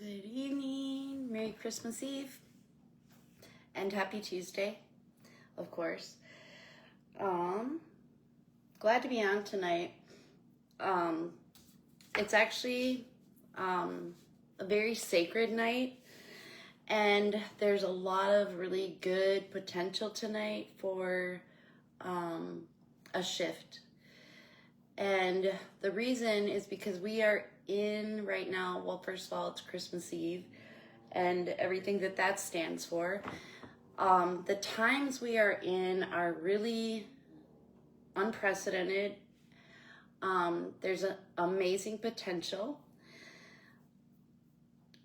Good evening, Merry Christmas Eve, and Happy Tuesday, of course. Glad to be on tonight. It's actually a very sacred night, and there's a lot of really good potential tonight for a shift. And the reason is because we are in right now, well, first of all, it's Christmas Eve and everything that stands for. The times we are in are really unprecedented. There's an amazing potential.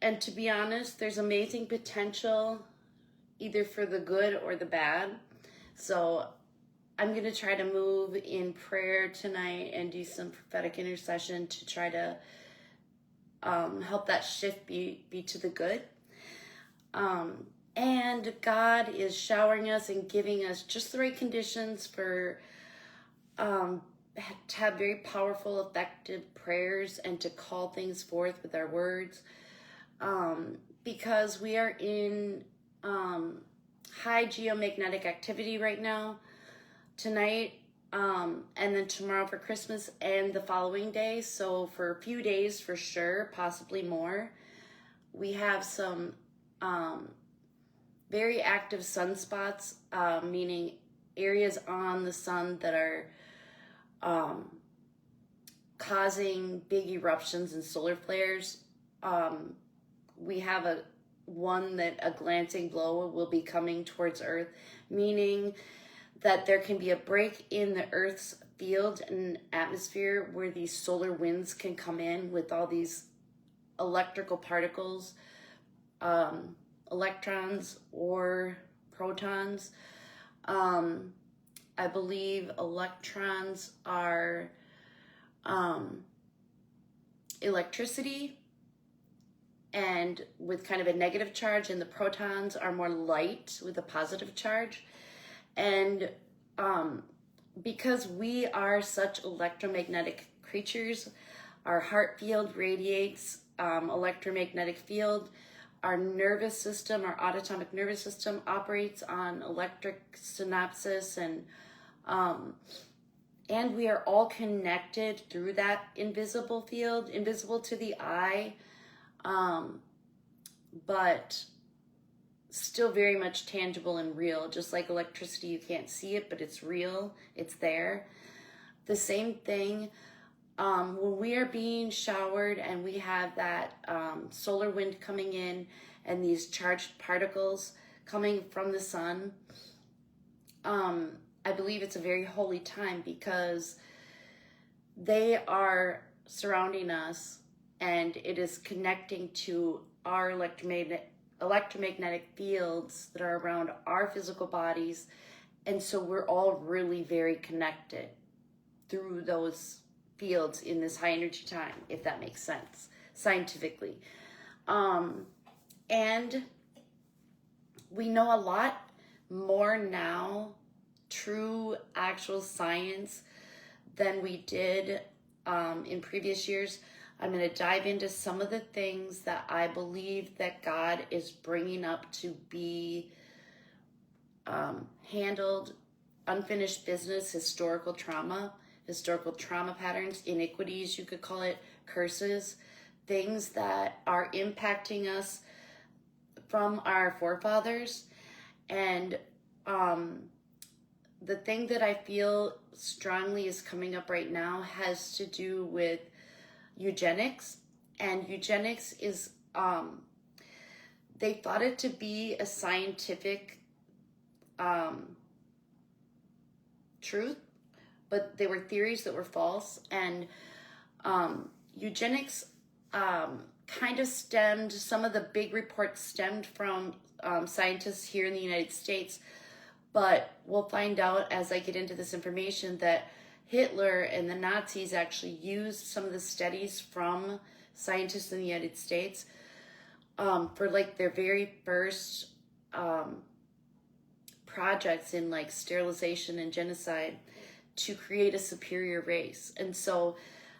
And to be honest, there's amazing potential either for the good or the bad. So I'm going to try to move in prayer tonight and do some prophetic intercession to try to help that shift be to the good. And God is showering us and giving us just the right conditions for to have very powerful, effective prayers and to call things forth with our words. Because we are in high geomagnetic activity right now. Tonight, and then tomorrow for Christmas and the following day. So for a few days for sure, possibly more. We have some very active sunspots, meaning areas on the sun that are causing big eruptions and solar flares. We have a glancing blow will be coming towards Earth, meaning that there can be a break in the Earth's field and atmosphere where these solar winds can come in with all these electrical particles, electrons or protons. I believe electrons are electricity and with kind of a negative charge, and the protons are more light with a positive charge. And because we are such electromagnetic creatures, our heart field radiates electromagnetic field. Our nervous system, our autonomic nervous system, operates on electric synapses, and we are all connected through that invisible field, invisible to the eye, but still very much tangible and real. Just like electricity, you can't see it, but it's real, it's there. The same thing when we are being showered and we have that solar wind coming in and these charged particles coming from the sun. I believe it's a very holy time because they are surrounding us and it is connecting to our electromagnetic fields that are around our physical bodies. And so we're all really very connected through those fields in this high energy time, if that makes sense, scientifically. And we know a lot more now, true actual science, than we did in previous years. I'm going to dive into some of the things that I believe that God is bringing up to be handled, unfinished business, historical trauma patterns, iniquities, you could call it, curses, things that are impacting us from our forefathers. And the thing that I feel strongly is coming up right now has to do with eugenics. And eugenics is, they thought it to be a scientific truth, but they were theories that were false. And eugenics kind of stemmed, some of the big reports stemmed from scientists here in the United States. But we'll find out as I get into this information that Hitler and the Nazis actually used some of the studies from scientists in the United States for like their very first projects in like sterilization and genocide to create a superior race. And so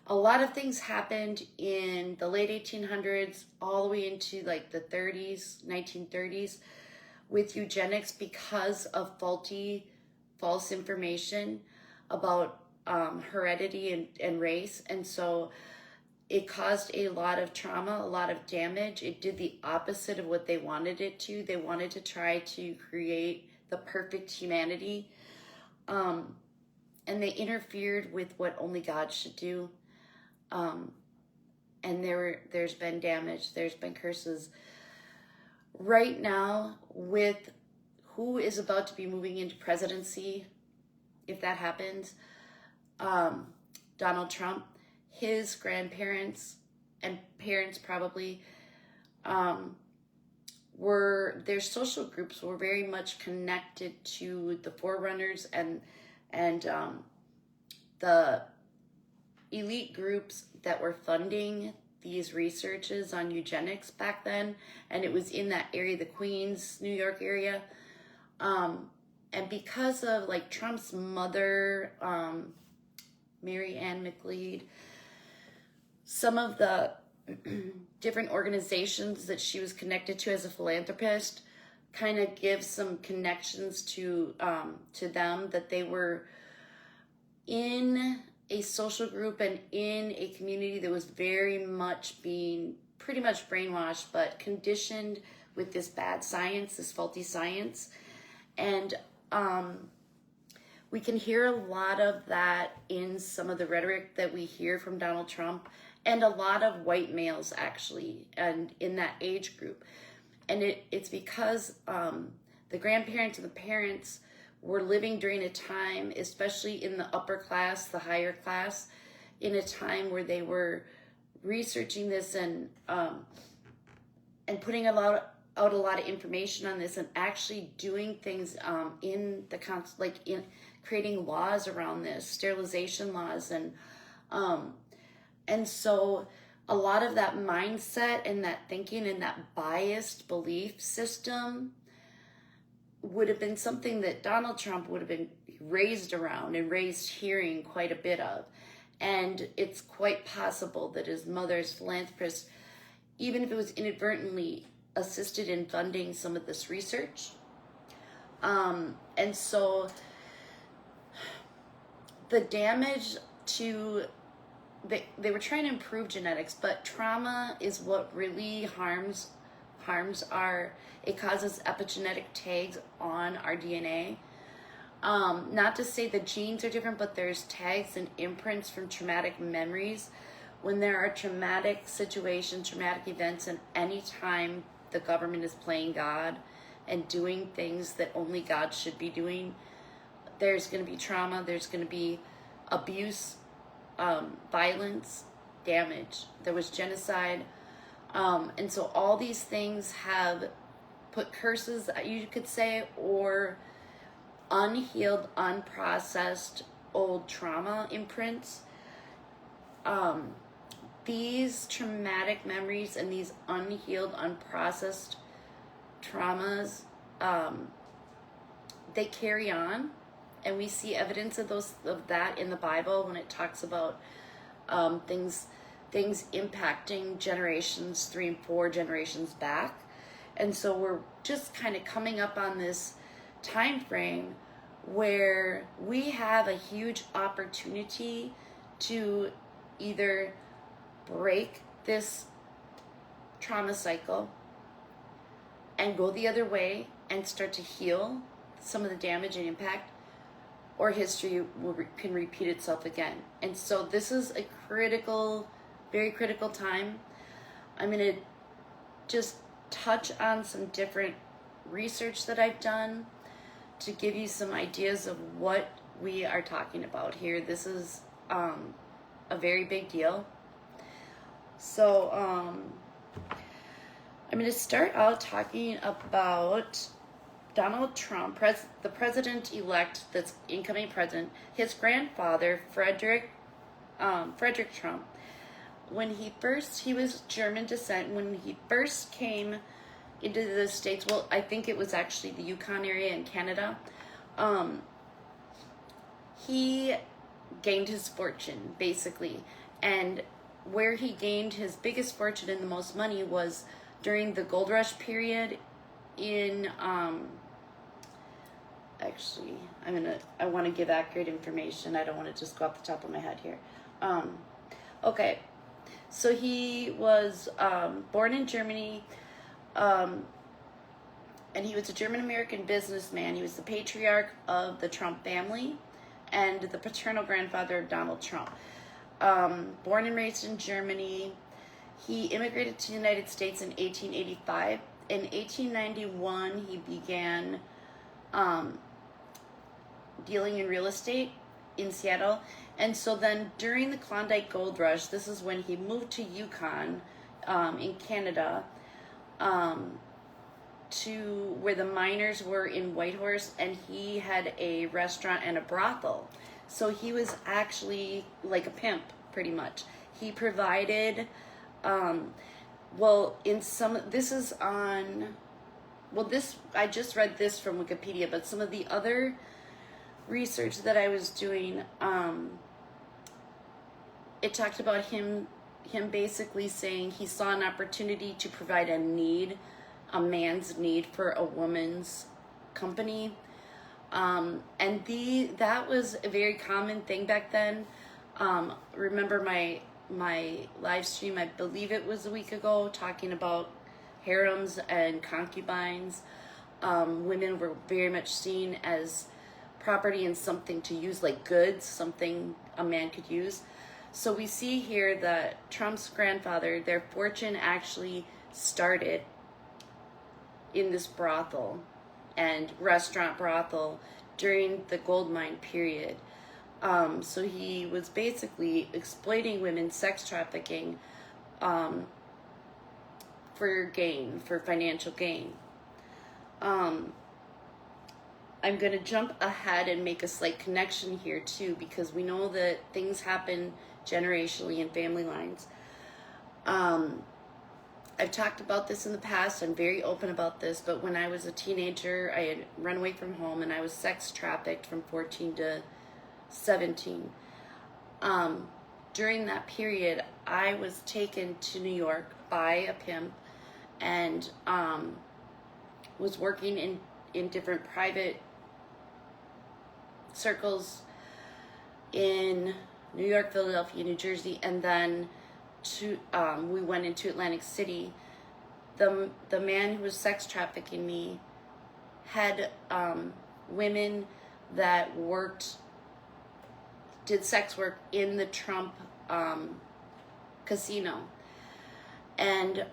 a lot of things happened in the late 1800s all the way into like the 30s, 1930s with eugenics because of false information about heredity and race. And so it caused a lot of trauma, a lot of damage. It did the opposite of what they wanted it to. They wanted to try to create the perfect humanity. And they interfered with what only God should do. And there's been damage, there's been curses. Right now, with who is about to be moving into presidency, if that happens, Donald Trump, his grandparents and parents probably, their social groups were very much connected to the forerunners and the elite groups that were funding these researches on eugenics back then. And it was in that area, the Queens, New York area. And because of like Trump's mother, Mary Ann McLeod, some of the different organizations that she was connected to as a philanthropist kind of give some connections to them, that they were in a social group and in a community that was very much being pretty much brainwashed, but conditioned with this bad science, this faulty science. And we can hear a lot of that in some of the rhetoric that we hear from Donald Trump, and a lot of white males actually, and in that age group. And it's because the grandparents and the parents were living during a time, especially in the upper class, the higher class, in a time where they were researching this and putting out a lot of information on this, and actually doing things in creating laws around this, sterilization laws, and so a lot of that mindset and that thinking and that biased belief system would have been something that Donald Trump would have been raised around and raised hearing quite a bit of. And it's quite possible that his mother's philanthropist, even if it was inadvertently, assisted in funding some of this research. And so the damage to, they were trying to improve genetics, but trauma is what really harms it causes epigenetic tags on our DNA. Not to say the genes are different, but there's tags and imprints from traumatic memories. When there are traumatic situations, traumatic events, and any time the government is playing God and doing things that only God should be doing, there's going to be trauma, there's going to be abuse, violence, damage. There was genocide. And so all these things have put curses, you could say, or unhealed, unprocessed old trauma imprints. These traumatic memories and these unhealed, unprocessed traumas, they carry on, and we see evidence of that in the Bible when it talks about things impacting generations 3 and 4 generations back. And so we're just kind of coming up on this time frame where we have a huge opportunity to either break this trauma cycle and go the other way and start to heal some of the damage and impact, or history can repeat itself again. And so this is a critical, very critical time. I'm going to just touch on some different research that I've done to give you some ideas of what we are talking about here. This is a very big deal. So I'm going to start out talking about Donald Trump, the president-elect, that's incoming president. His grandfather, Frederick Trump, when he was German descent. When he first came into the States, well, I think it was actually the Yukon area in Canada, he gained his fortune, basically, And where he gained his biggest fortune and the most money was during the gold rush period in actually I want to give accurate information. I don't want to just go off the top of my head here. Okay, so he was born in Germany, and he was a German American businessman. He was the patriarch of the Trump family and the paternal grandfather of Donald Trump. Born and raised in Germany, he immigrated to the United States in 1885. In 1891, he began dealing in real estate in Seattle. And so then during the Klondike Gold Rush, this is when he moved to Yukon in Canada, to where the miners were in Whitehorse, and he had a restaurant and a brothel. So he was actually like a pimp, pretty much. He provided, I just read this from Wikipedia, but some of the other research that I was doing, it talked about him basically saying he saw an opportunity to provide a man's need for a woman's company. And that was a very common thing back then. Remember my live stream, I believe it was a week ago, talking about harems and concubines. Women were very much seen as property and something to use, like goods, something a man could use. So we see here that Trump's grandfather, their fortune actually started in this brothel and restaurant brothel during the gold mine period. So he was basically exploiting women, sex trafficking, for financial gain. I'm going to jump ahead and make a slight connection here too, because we know that things happen generationally in family lines. I've talked about this in the past. I'm very open about this, but when I was a teenager, I had run away from home and I was sex trafficked from 14 to 17. During that period, I was taken to New York by a pimp and was working in different private circles in New York, Philadelphia, New Jersey, and then we went into Atlantic City. The man who was sex trafficking me had women that did sex work in the Trump casino, and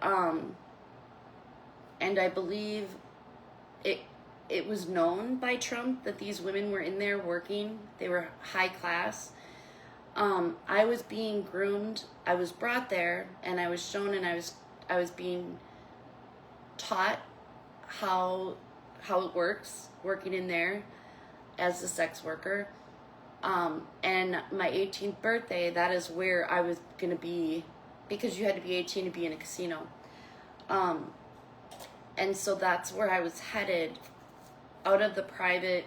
I believe it was known by Trump that these women were in there working. They were high class. I was being groomed. I was brought there and I was shown, and I was being taught how it works working in there as a sex worker. And my 18th birthday, that is where I was going to be, because you had to be 18 to be in a casino. And so that's where I was headed, out of the private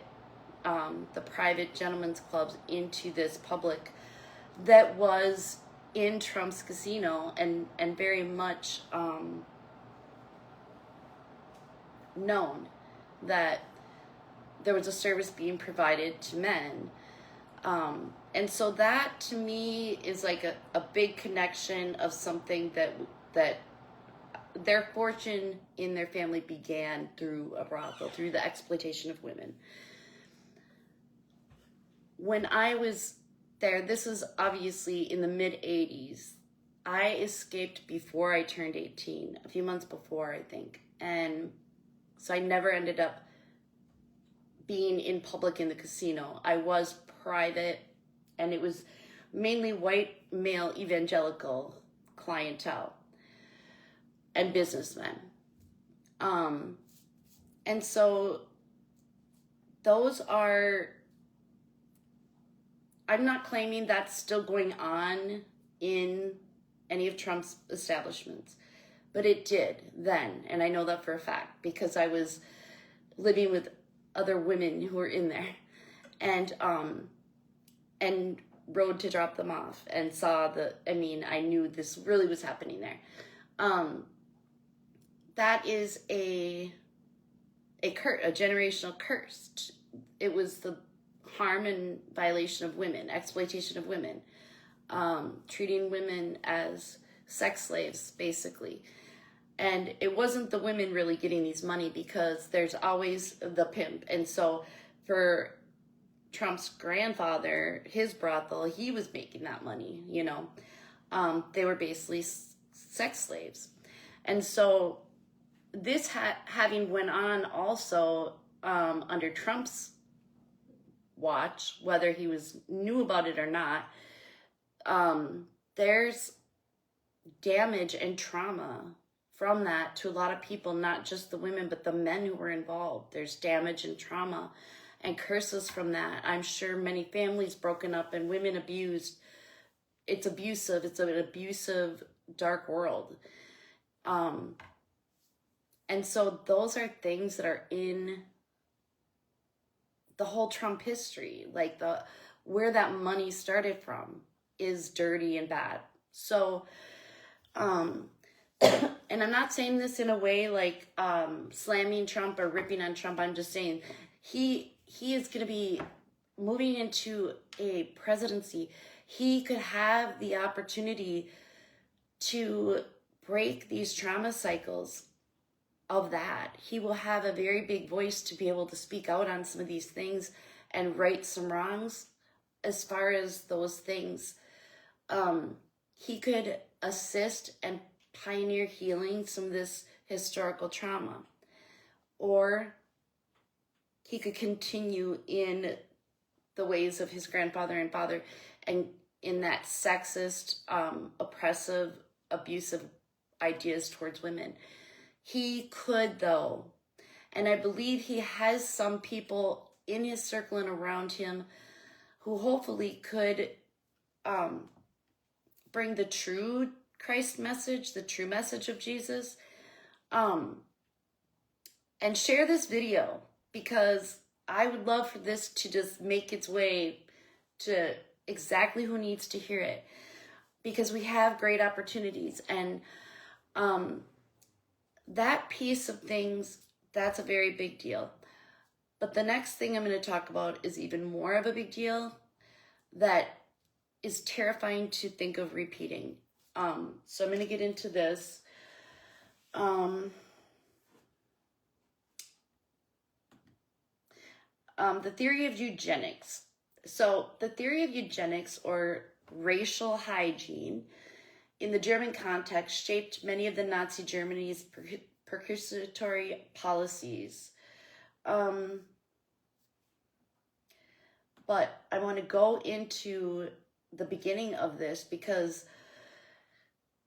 gentlemen's clubs into this public that was in Trump's casino, and very much known that there was a service being provided to men. And so that to me is like a big connection of something that their fortune in their family began through a brothel, through the exploitation of women. When I was there, this is obviously in the mid-'80s. I escaped before I turned 18, a few months before, I think. And so I never ended up being in public in the casino. I was private, and it was mainly white male evangelical clientele and businessmen. And so those are, I'm not claiming that's still going on in any of Trump's establishments, but it did then. And I know that for a fact because I was living with other women who were in there. And road to drop them off and saw I knew this really was happening there. That is a generational curse. It was the harm and violation of women, exploitation of women, treating women as sex slaves, basically. And it wasn't the women really getting these money, because there's always the pimp. And so for Trump's grandfather, his brothel, he was making that money, They were basically sex slaves. And so this having went on also under Trump's watch, whether he knew about it or not, there's damage and trauma from that to a lot of people, not just the women, but the men who were involved. There's damage and trauma and curses from that. I'm sure many families broken up and women abused. It's abusive. It's an abusive, dark world. And so those are things that are in the whole Trump history. Like where that money started from is dirty and bad. So, and I'm not saying this in a way like slamming Trump or ripping on Trump. I'm just saying he is going to be moving into a presidency. He could have the opportunity to break these trauma cycles of that. He will have a very big voice to be able to speak out on some of these things and right some wrongs as far as those things. He could assist and pioneer healing some of this historical trauma. Or he could continue in the ways of his grandfather and father and in that sexist, oppressive, abusive ideas towards women. He could, though, and I believe he has some people in his circle and around him who hopefully could bring the true Christ message, the true message of Jesus, and share this video, because I would love for this to just make its way to exactly who needs to hear it, because we have great opportunities. And that piece of things, that's a very big deal. But the next thing I'm going to talk about is even more of a big deal that is terrifying to think of repeating. So I'm going to get into this. The theory of eugenics. So the theory of eugenics, or racial hygiene, in the German context, shaped many of the Nazi Germany's persecutory policies. But I want to go into the beginning of this, because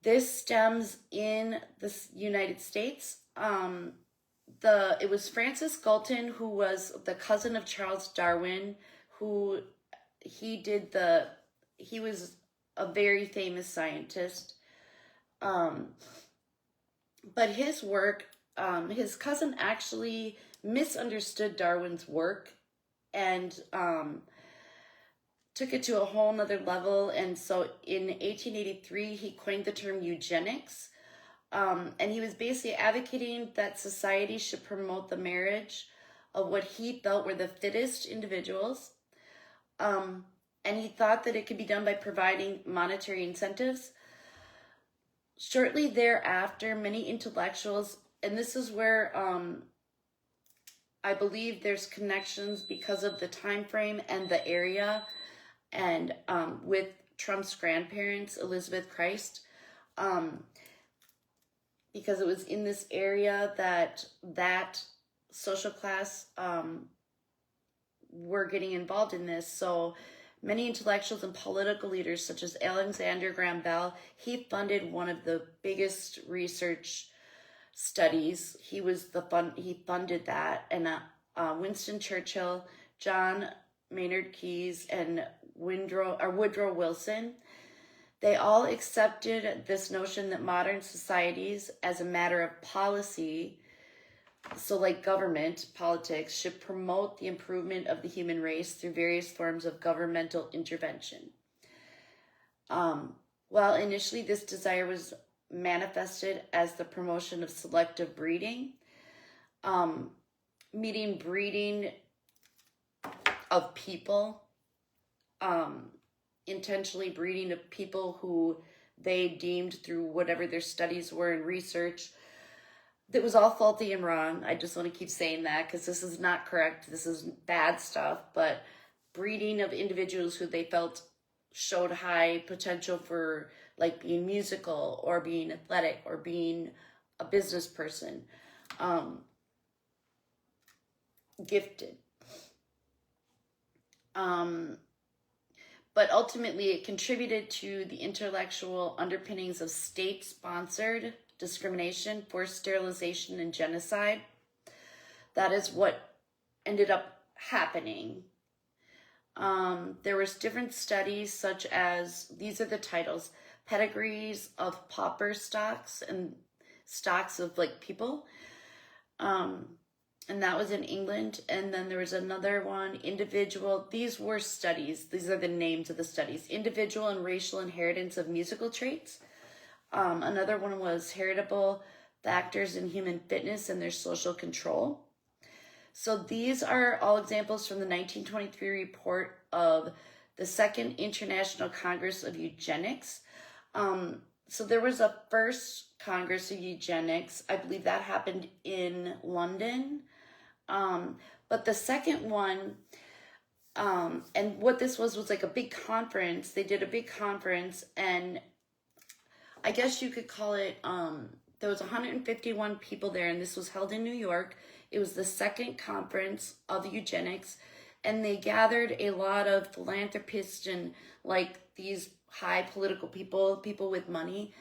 this stems in the United States. It was Francis Galton, who was the cousin of Charles Darwin, he was a very famous scientist. But his work, his cousin actually misunderstood Darwin's work and took it to a whole nother level. And so in 1883, he coined the term eugenics. And he was basically advocating that society should promote the marriage of what he felt were the fittest individuals. And he thought that it could be done by providing monetary incentives. Shortly thereafter, many intellectuals, and this is where I believe there's connections because of the time frame and the area, and with Trump's grandparents, Elizabeth Christ, because it was in this area that social class were getting involved in this. So many intellectuals and political leaders, such as Alexander Graham Bell, he funded one of the biggest research studies. He funded that, and Winston Churchill, John Maynard Keynes, and Woodrow Wilson, they all accepted this notion that modern societies, as a matter of policy, so like government, politics, should promote the improvement of the human race through various forms of governmental intervention. While initially this desire was manifested as the promotion of selective breeding, meaning breeding of people, intentionally breeding of people who they deemed through whatever their studies were and research, that was all faulty and wrong. I just want to keep saying that because this is not correct. This is bad stuff. But breeding of individuals who they felt showed high potential for like being musical or being athletic or being a business person, gifted. But ultimately it contributed to the intellectual underpinnings of state-sponsored discrimination, forced sterilization, and genocide. That is what ended up happening. There was different studies such as, these are the titles, pedigrees of pauper stocks and stocks of like people. And that was in England. And then there was another one, individual, these were studies, these are the names of the studies, individual and racial inheritance of musical traits. Another one was heritable factors in human fitness and their social control. So these are all examples from the 1923 report of the Second International Congress of Eugenics. So there was a first Congress of Eugenics. I believe that happened in London. But the second one, and what this was like a big conference. They did a big conference, and I guess you could call it, there was 151 people there, and this was held in New York. It was the second conference of eugenics, and they gathered a lot of philanthropists and like these high political people, people with money,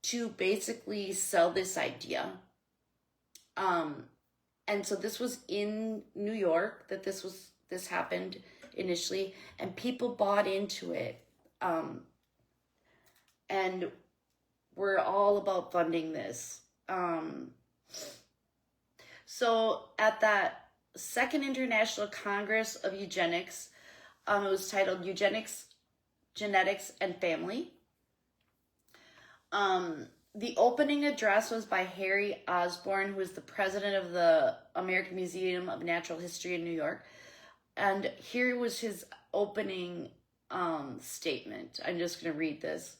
to basically sell this idea. And so this was in New York that this happened initially, and people bought into it. And we're all about funding this. So at that Second International Congress of Eugenics, it was titled Eugenics, Genetics, and Family. The opening address was by Harry Osborne, who is the president of the American Museum of Natural History in New York. And here was his opening statement. I'm just going to read this.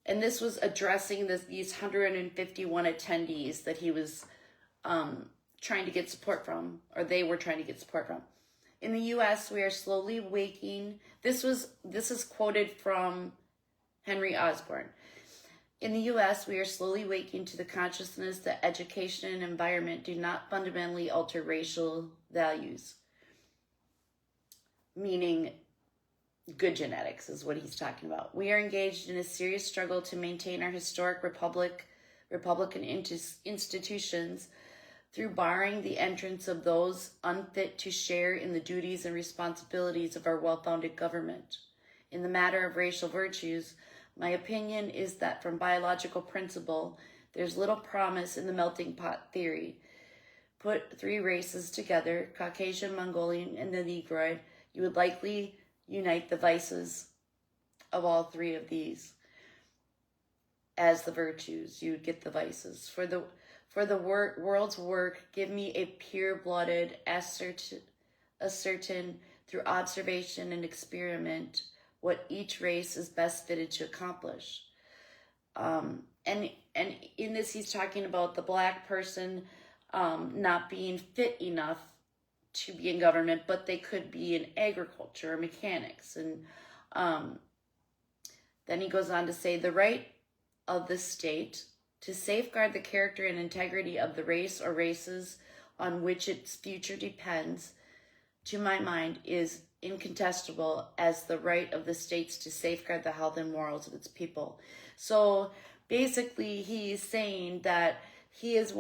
And this was addressing these 151 attendees that he was trying to get support from, or they were trying to get support from. In the U.S., we are slowly waking. This is quoted from Henry Osborne. In the U.S., we are slowly waking to the consciousness that education and environment do not fundamentally alter racial values. Meaning good genetics is what he's talking about. We are engaged in a serious struggle to maintain our historic Republican institutions through barring the entrance of those unfit to share in the duties and responsibilities of our well-founded government. In the matter of racial virtues, my opinion is that from biological principle, there's little promise in the melting pot theory. Put three races together, Caucasian, Mongolian, and the Negroid, you would likely unite the vices of all three of these as the virtues. You would get the vices. For the world's work, give me a pure-blooded, ascertain through observation and experiment what each race is best fitted to accomplish. And in this, he's talking about the black person not being fit enough to be in government, but they could be in agriculture or mechanics. And then he goes on to say, the right of the state to safeguard the character and integrity of the race or races on which its future depends, to my mind, is incontestable as the right of the states to safeguard the health and morals of its people. So basically he's saying that he's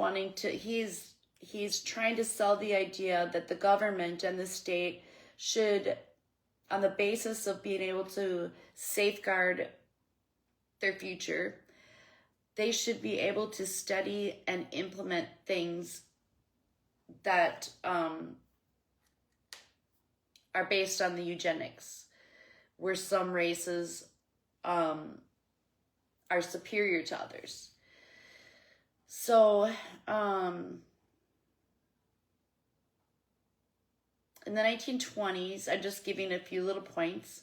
trying to sell the idea that the government and the state should, on the basis of being able to safeguard their future, they should be able to study and implement things that are based on the eugenics, where some races are superior to others. So, in the 1920s, I'm just giving a few little points.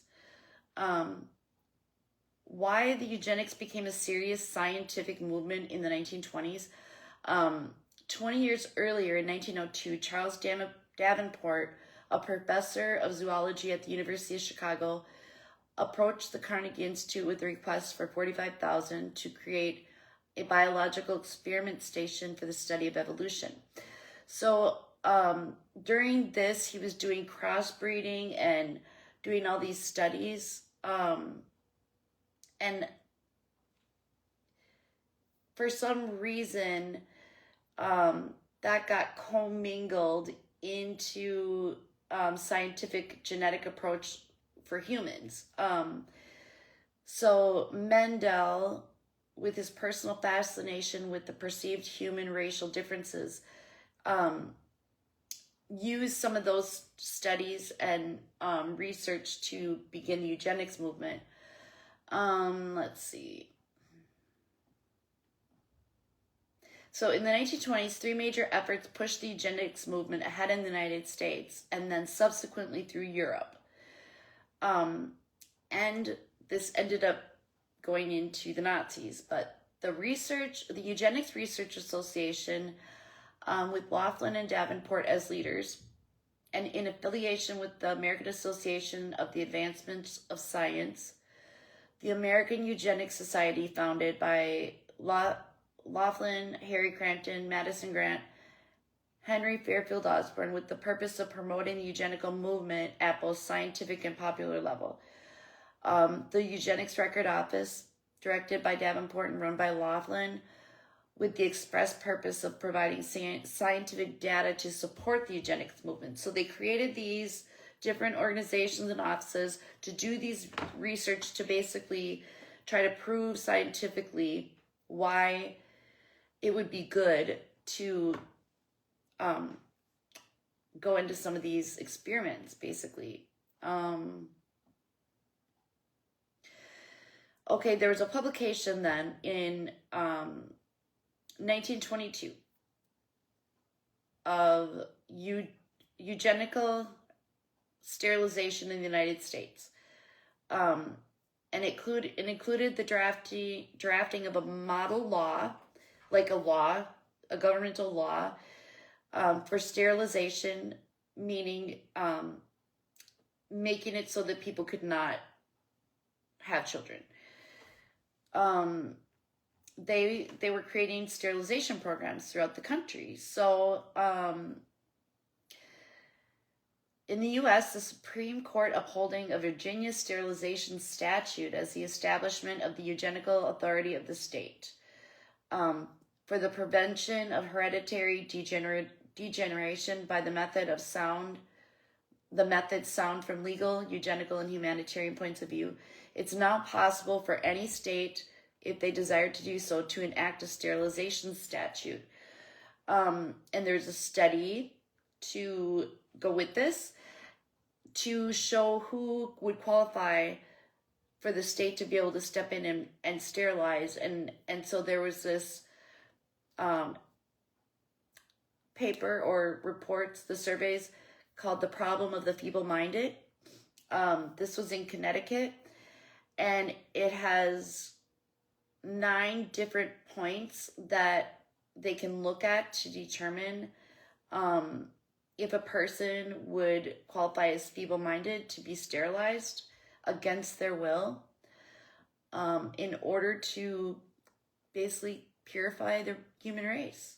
Why the eugenics became a serious scientific movement in the 1920s. 20 years earlier, in 1902, Charles Davenport, a professor of zoology at the University of Chicago, approached the Carnegie Institute with a request for $45,000 to create a biological experiment station for the study of evolution. So during this, he was doing crossbreeding and doing all these studies. And for some reason, that got commingled into scientific genetic approach for humans. So Mendel, with his personal fascination with the perceived human racial differences, used some of those studies and research to begin the eugenics movement. Let's see. So in the 1920s, three major efforts pushed the eugenics movement ahead in the United States and then subsequently through Europe. And this ended up going into the Nazis. But the Eugenics Research Association, with Laughlin and Davenport as leaders, and in affiliation with the American Association of the Advancement of Science, the American Eugenics Society, founded by Laughlin, Harry Cranton, Madison Grant, Henry Fairfield Osborn, with the purpose of promoting the eugenical movement at both scientific and popular level. The Eugenics Record Office, directed by Davenport and run by Laughlin, with the express purpose of providing scientific data to support the eugenics movement. So they created these different organizations and offices to do these research to basically try to prove scientifically why it would be good to go into some of these experiments, basically. Okay, there was a publication then in 1922 of eugenical sterilization in the United States. And it included the drafting of a model law, like a governmental law, for sterilization, meaning making it so that people could not have children. They were creating sterilization programs throughout the country. So in the U.S., the Supreme Court upholding a Virginia sterilization statute as the establishment of the eugenical authority of the state for the prevention of hereditary degeneration by the methods sound from legal, eugenical, and humanitarian points of view. It's now possible for any state, if they desire to do so, to enact a sterilization statute. And there's a study to go with this to show who would qualify for the state to be able to step in and sterilize. And so there was this paper or reports, the surveys, called The Problem of the Feeble-Minded. This was in Connecticut, and it has 9 different points that they can look at to determine if a person would qualify as feeble-minded to be sterilized against their will, in order to basically purify the human race.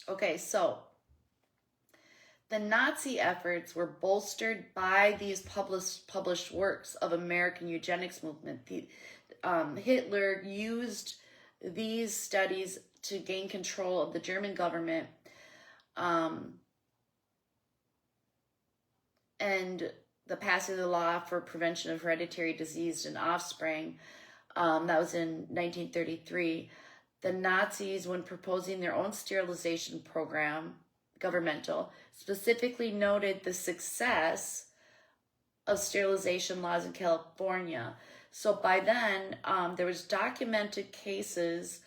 Okay, so the Nazi efforts were bolstered by these published works of American eugenics movement. Hitler used these studies to gain control of the German government, and the passing of the law for prevention of hereditary disease in offspring. That was in 1933. The Nazis, when proposing their own sterilization program, governmental, specifically noted the success of sterilization laws in California. So by then, there was documented cases,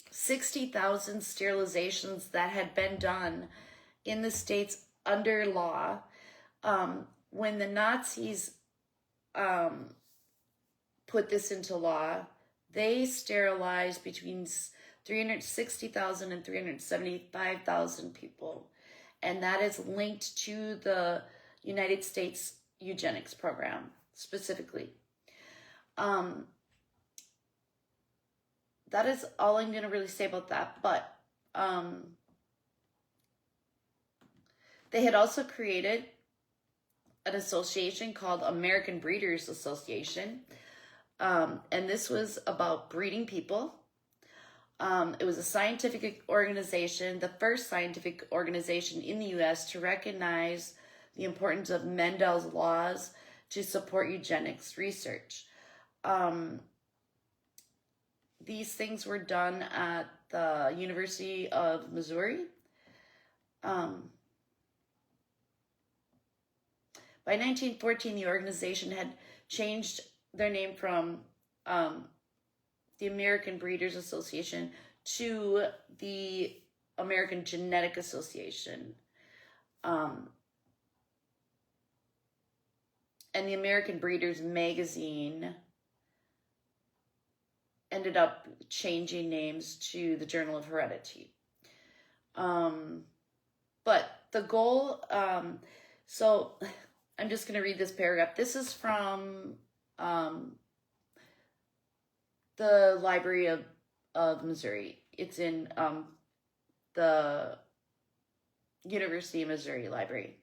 60,000 sterilizations that had been done in the states under law. When the Nazis put this into law, they sterilized between 360,000 and 375,000 people. And that is linked to the United States eugenics program specifically. That is all I'm going to really say about that. But they had also created an association called American Breeders Association. And this was about breeding people. It was a scientific organization, the first scientific organization in the U.S. to recognize the importance of Mendel's laws to support eugenics research. These things were done at the University of Missouri. By 1914, the organization had changed their name from the American Breeders Association to the American Genetic Association. And the American Breeders magazine ended up changing names to the Journal of Heredity. But the goal, so I'm just going to read this paragraph. This is from the Library of Missouri. It's in the University of Missouri Library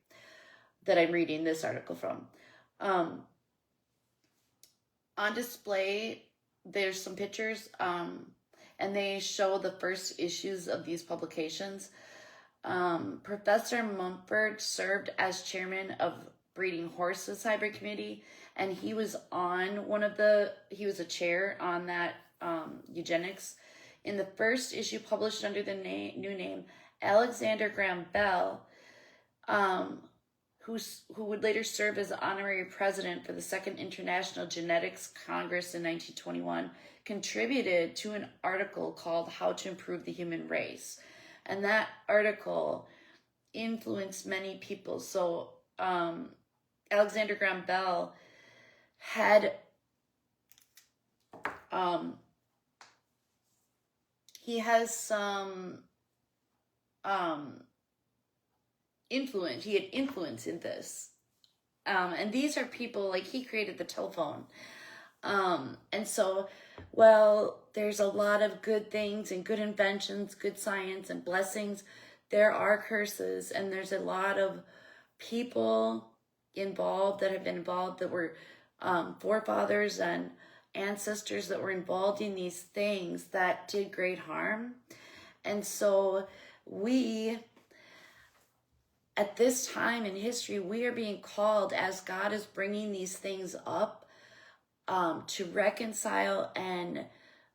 that I'm reading this article from. On display, there's some pictures, and they show the first issues of these publications. Professor Mumford served as chairman of Breeding Horses Hybrid Committee, and he was he was a chair on that eugenics. In the first issue published under the new name, Alexander Graham Bell, who would later serve as honorary president for the Second International Genetics Congress in 1921, contributed to an article called How to Improve the Human Race. And that article influenced many people. So Alexander Graham Bell had he has some influence. He had influence in this. And these are people, like, he created the telephone. And so, well, there's a lot of good things and good inventions, good science and blessings. There are curses, and there's a lot of people involved that have been involved that were forefathers and ancestors that were involved in these things that did great harm. And so we, at this time in history, we are being called, as God is bringing these things up, to reconcile and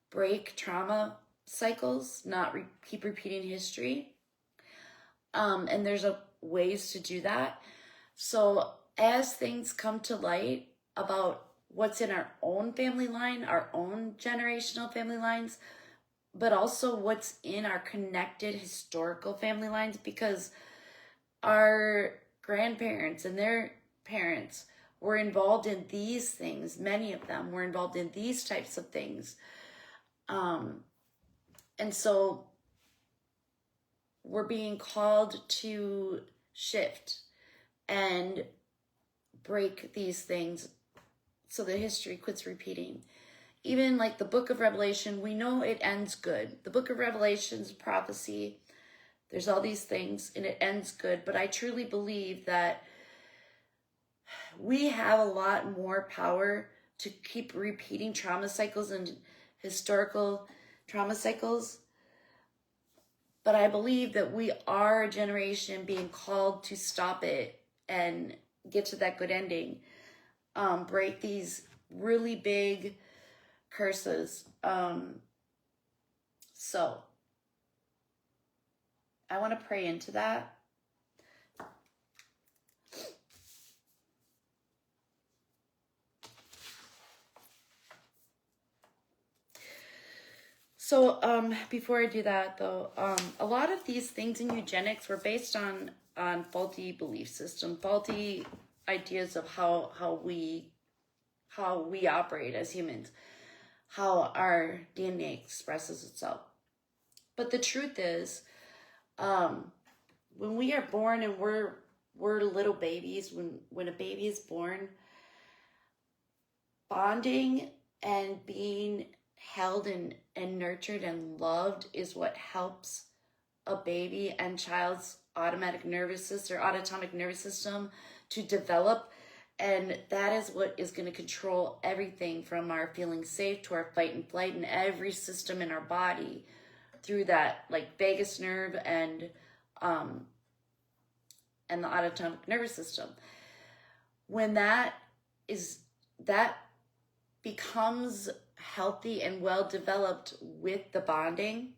break trauma cycles, not keep repeating history. And there's ways to do that. So as things come to light about what's in our own family line, our own generational family lines, but also what's in our connected historical family lines, because our grandparents and their parents were involved in these things. Many of them were involved in these types of things. And so we're being called to shift and break these things so that history quits repeating. Even like the book of Revelation, we know it ends good. The book of Revelation's prophecy, there's all these things and it ends good. But I truly believe that we have a lot more power to keep repeating trauma cycles and historical trauma cycles. But I believe that we are a generation being called to stop it and get to that good ending. Break these really big curses. So I want to pray into that. So before I do that, though, a lot of these things in eugenics were based on faulty belief system, faulty ideas of how we operate as humans, how our DNA expresses itself. But the truth is, when we are born and we're little babies, when a baby is born, bonding and being held and nurtured and loved is what helps a baby and child's autonomic nervous system to develop. And that is what is going to control everything from our feeling safe to our fight and flight and every system in our body through that like vagus nerve and the autonomic nervous system. When that becomes healthy and well developed with the bonding,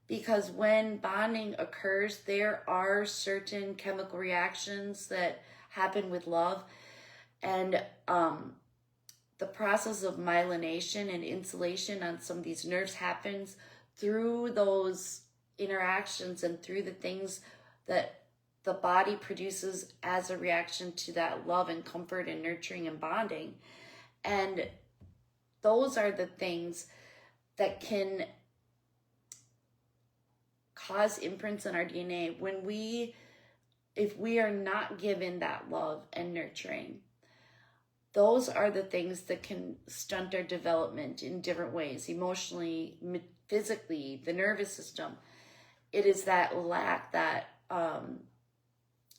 because when bonding occurs, there are certain chemical reactions that happen with love, and the process of myelination and insulation on some of these nerves happens through those interactions and through the things that the body produces as a reaction to that love and comfort and nurturing and bonding. And those are the things that can cause imprints in our DNA if we are not given that love and nurturing. Those are the things that can stunt our development in different ways, emotionally, physically, the nervous system. It is that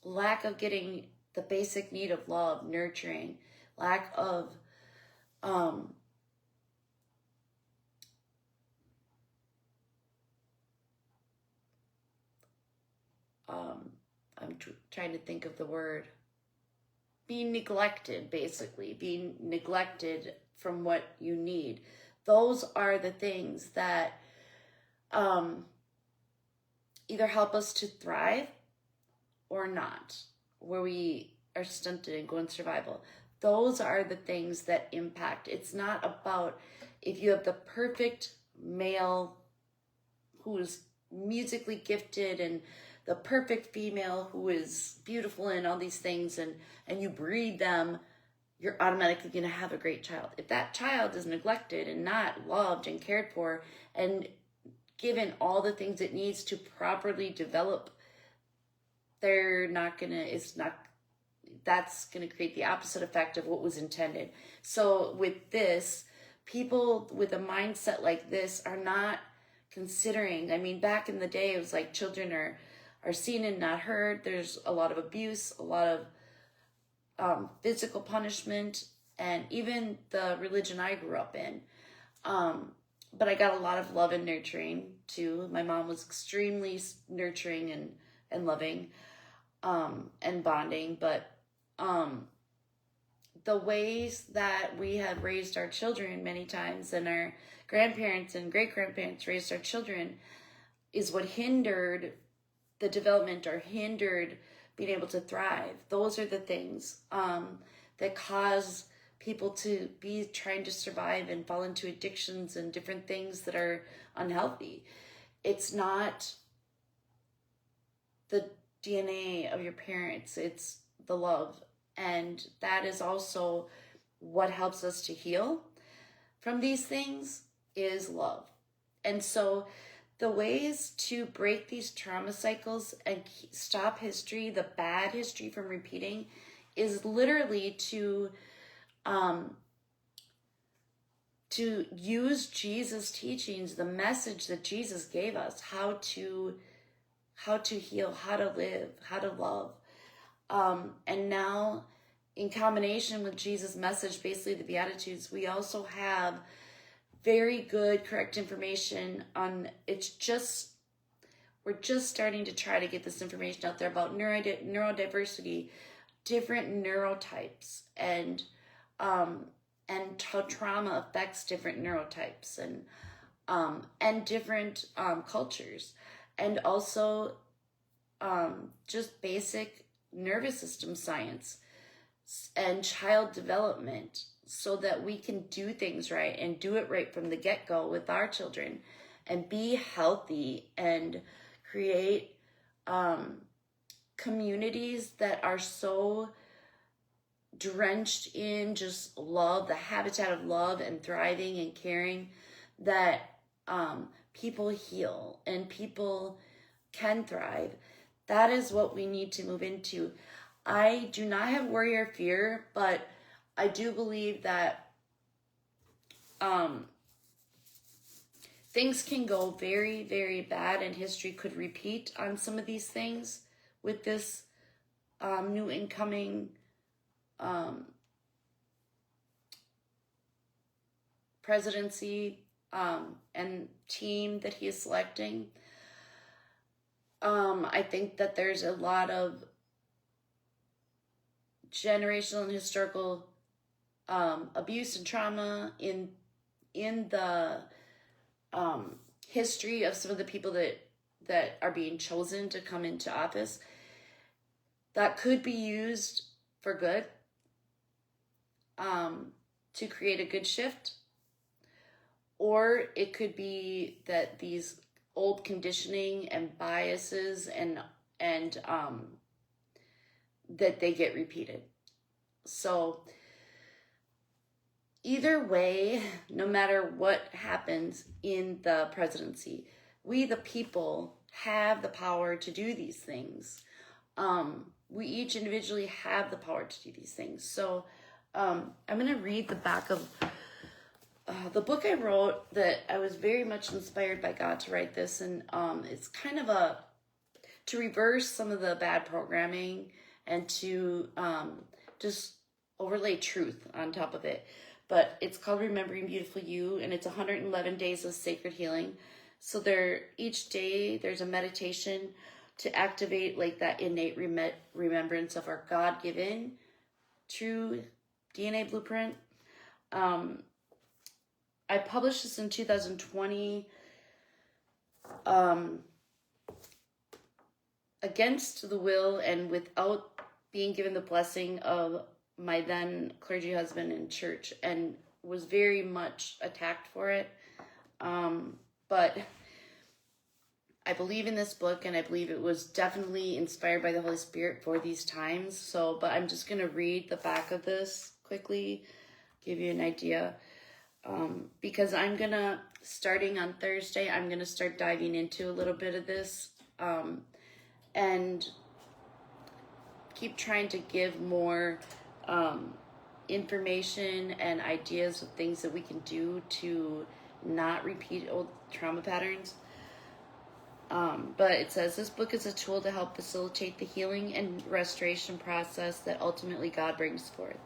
lack of getting the basic need of love, nurturing, lack of I'm trying to think of the word. Being neglected, basically. Being neglected from what you need. Those are the things that either help us to thrive or not, where we are stunted and go in survival. Those are the things that impact. It's not about if you have the perfect male who is musically gifted and the perfect female who is beautiful and all these things, and you breed them, you're automatically going to have a great child. If that child is neglected and not loved and cared for and given all the things it needs to properly develop, that's going to create the opposite effect of what was intended. So with this, people with a mindset like this are not considering, I mean, back in the day, it was like children are seen and not heard. There's a lot of abuse, a lot of physical punishment, and even the religion I grew up in. But I got a lot of love and nurturing too. My mom was extremely nurturing and loving and bonding. But the ways that we have raised our children many times, and our grandparents and great-grandparents raised our children, is what hindered the development or hindered being able to thrive. Those are the things that cause people to be trying to survive and fall into addictions and different things that are unhealthy. It's not the DNA of your parents, it's the love. And that is also what helps us to heal from these things is love. And so the ways to break these trauma cycles and stop history, the bad history, from repeating is literally to use Jesus' teachings, the message that Jesus gave us, how to heal, how to live, how to love. And now, in combination with Jesus' message, basically the Beatitudes, we also have very good, correct information on, we're just starting to try to get this information out there about neurodiversity, different neurotypes, and how trauma affects different neurotypes and different cultures. and also just basic nervous system science and child development, so that we can do things right and do it right from the get-go with our children and be healthy and create communities that are so drenched in just love, the habitat of love and thriving and caring, that people heal and people can thrive. That is what we need to move into. I do not have worry or fear, but I do believe that things can go very, very bad, and history could repeat on some of these things with this new incoming presidency and team that he is selecting. I think that there's a lot of generational and historical abuse and trauma in the history of some of the people that are being chosen to come into office, that could be used for good, to create a good shift. Or it could be that these old conditioning and biases and that they get repeated. So either way, no matter what happens in the presidency, we the people have the power to do these things. We each individually have the power to do these things. So I'm going to read the back of the book I wrote, that I was very much inspired by God to write this. And it's kind of to reverse some of the bad programming and to just overlay truth on top of it. But it's called Remembering Beautiful You, and it's 111 days of sacred healing. So each day there's a meditation to activate like that innate remembrance of our God-given true DNA blueprint. I published this in 2020 against the will and without being given the blessing of my then clergy husband in church, and was very much attacked for it. But I believe in this book, and I believe it was definitely inspired by the Holy Spirit for these times. So, but I'm just going to read the back of this quickly, give you an idea. Because I'm going to, starting on Thursday, I'm going to start diving into a little bit of this, and keep trying to give more information and ideas of things that we can do to not repeat old trauma patterns. But it says, this book is a tool to help facilitate the healing and restoration process that ultimately God brings forth.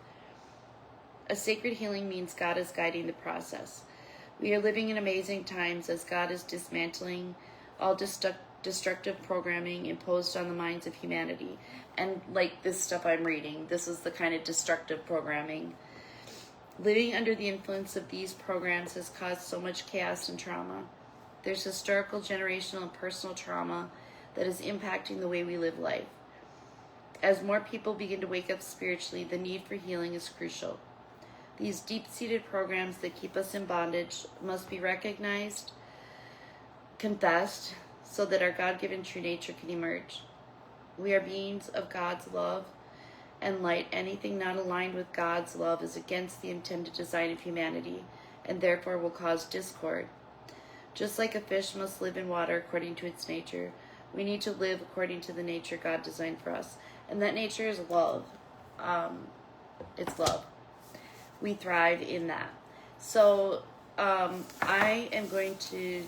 A sacred healing means God is guiding the process. We are living in amazing times as God is dismantling all destructive programming imposed on the minds of humanity. And like this stuff I'm reading, this is the kind of destructive programming. Living under the influence of these programs has caused so much chaos and trauma. There's historical, generational, and personal trauma that is impacting the way we live life. As more people begin to wake up spiritually, the need for healing is crucial. These deep-seated programs that keep us in bondage must be recognized, confessed, so that our God-given true nature can emerge. We are beings of God's love and light. Anything not aligned with God's love is against the intended design of humanity, and therefore will cause discord. Just like a fish must live in water according to its nature, we need to live according to the nature God designed for us. And that nature is love. It's love. We thrive in that. So I am going to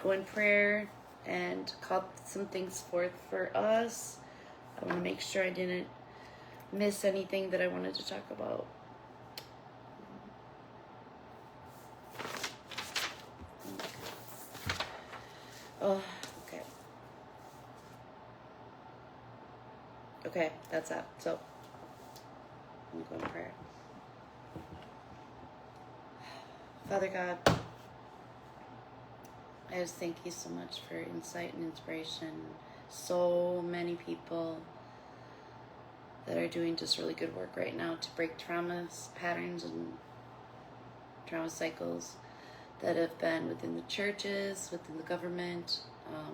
go in prayer and call some things forth for us. I want to make sure I didn't miss anything that I wanted to talk about. Oh, okay. Okay, that's that. So I'm going to go in prayer. Father God, I just thank you so much for insight and inspiration. So many people that are doing just really good work right now to break trauma patterns and trauma cycles that have been within the churches, within the government,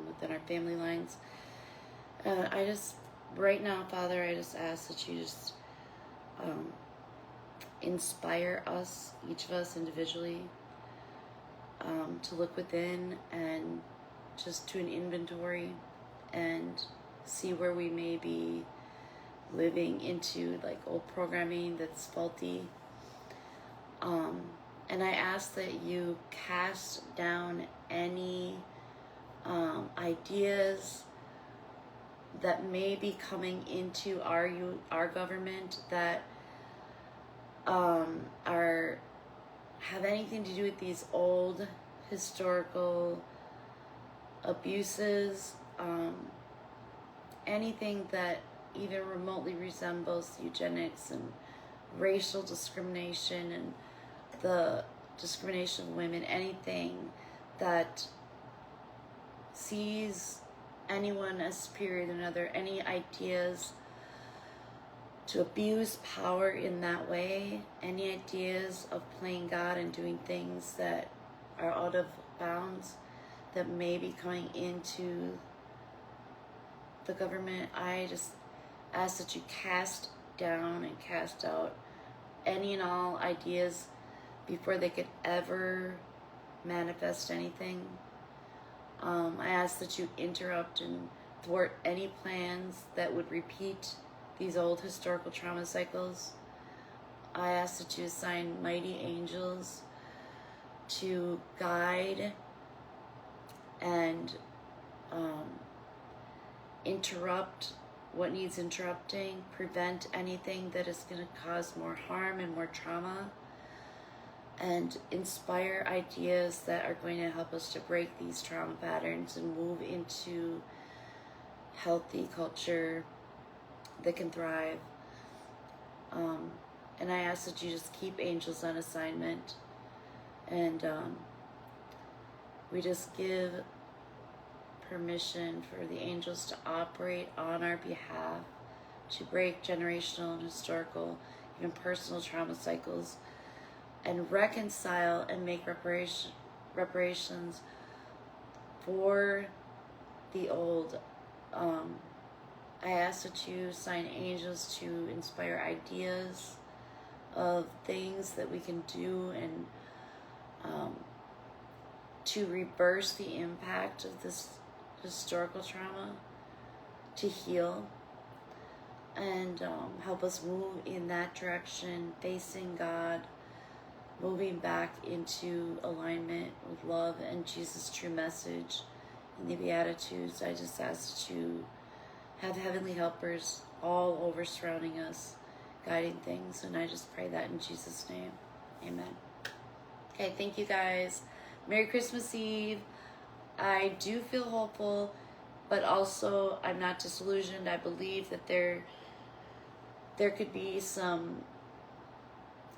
within our family lines. I just, right now, Father, I just ask that you just inspire us, each of us individually, to look within and just do an inventory and see where we may be living into like old programming that's faulty. And I ask that you cast down any ideas that may be coming into our government that have anything to do with these old historical abuses, anything that even remotely resembles eugenics and racial discrimination and the discrimination of women, anything that sees anyone as superior than another, any ideas to abuse power in that way, any ideas of playing God and doing things that are out of bounds that may be coming into the government. I just ask that you cast down and cast out any and all ideas before they could ever manifest anything. I ask that you interrupt and thwart any plans that would repeat these old historical trauma cycles. I ask that you assign mighty angels to guide and interrupt what needs interrupting, prevent anything that is going to cause more harm and more trauma, and inspire ideas that are going to help us to break these trauma patterns and move into healthy culture that can thrive. And I ask that you just keep angels on assignment, and we just give permission for the angels to operate on our behalf to break generational and historical, even personal trauma cycles, and reconcile and make reparations for the old. I ask that you assign angels to inspire ideas of things that we can do and to reverse the impact of this historical trauma, to heal and help us move in that direction, facing God, moving back into alignment with love and Jesus' true message in the Beatitudes. I just ask that you have heavenly helpers all over surrounding us, guiding things, and I just pray that in Jesus' name. Amen. Okay, thank you guys. Merry Christmas Eve. I do feel hopeful, but also I'm not disillusioned. I believe that there could be some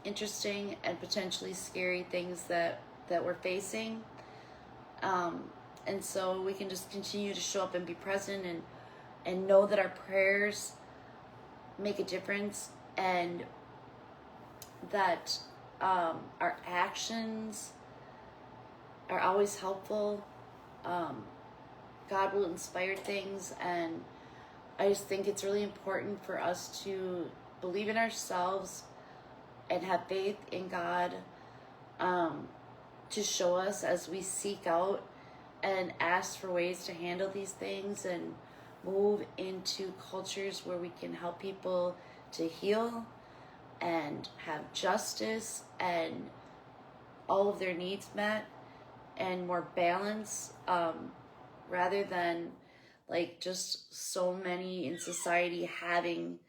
interesting and potentially scary things that we're facing. And so we can just continue to show up and be present and know that our prayers make a difference, and that our actions are always helpful. God will inspire things, and I just think it's really important for us to believe in ourselves and have faith in God to show us as we seek out and ask for ways to handle these things and move into cultures where we can help people to heal and have justice and all of their needs met and more balance, rather than like just so many in society having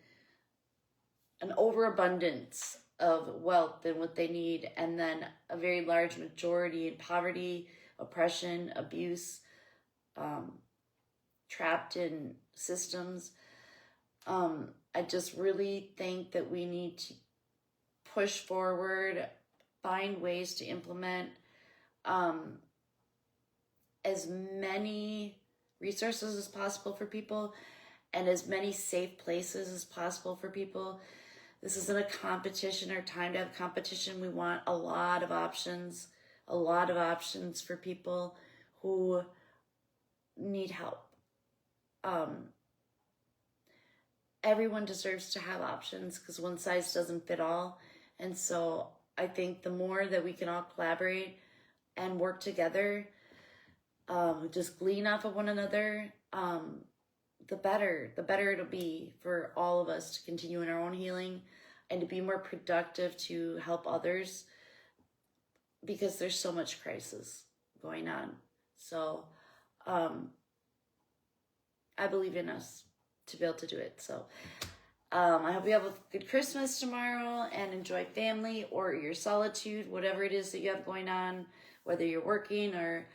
an overabundance of wealth and what they need, and then a very large majority in poverty, oppression, abuse, trapped in systems. I just really think that we need to push forward, find ways to implement as many resources as possible for people and as many safe places as possible for people. This isn't a competition or time to have competition. We want a lot of options for people who need help. Everyone deserves to have options because one size doesn't fit all. And so I think the more that we can all collaborate and work together, just glean off of one another, the better it'll be for all of us to continue in our own healing and to be more productive to help others, because there's so much crisis going on. So I believe in us to be able to do it. So I hope you have a good Christmas tomorrow and enjoy family or your solitude, whatever it is that you have going on, whether you're working or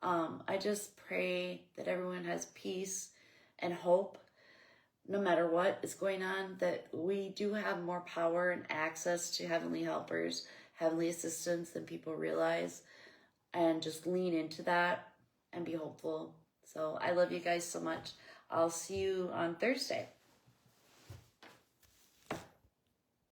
I just pray that everyone has peace and hope no matter what is going on, that we do have more power and access to heavenly helpers, heavenly assistance than people realize, and just lean into that and be hopeful. So I love you guys so much. I'll see you on Thursday.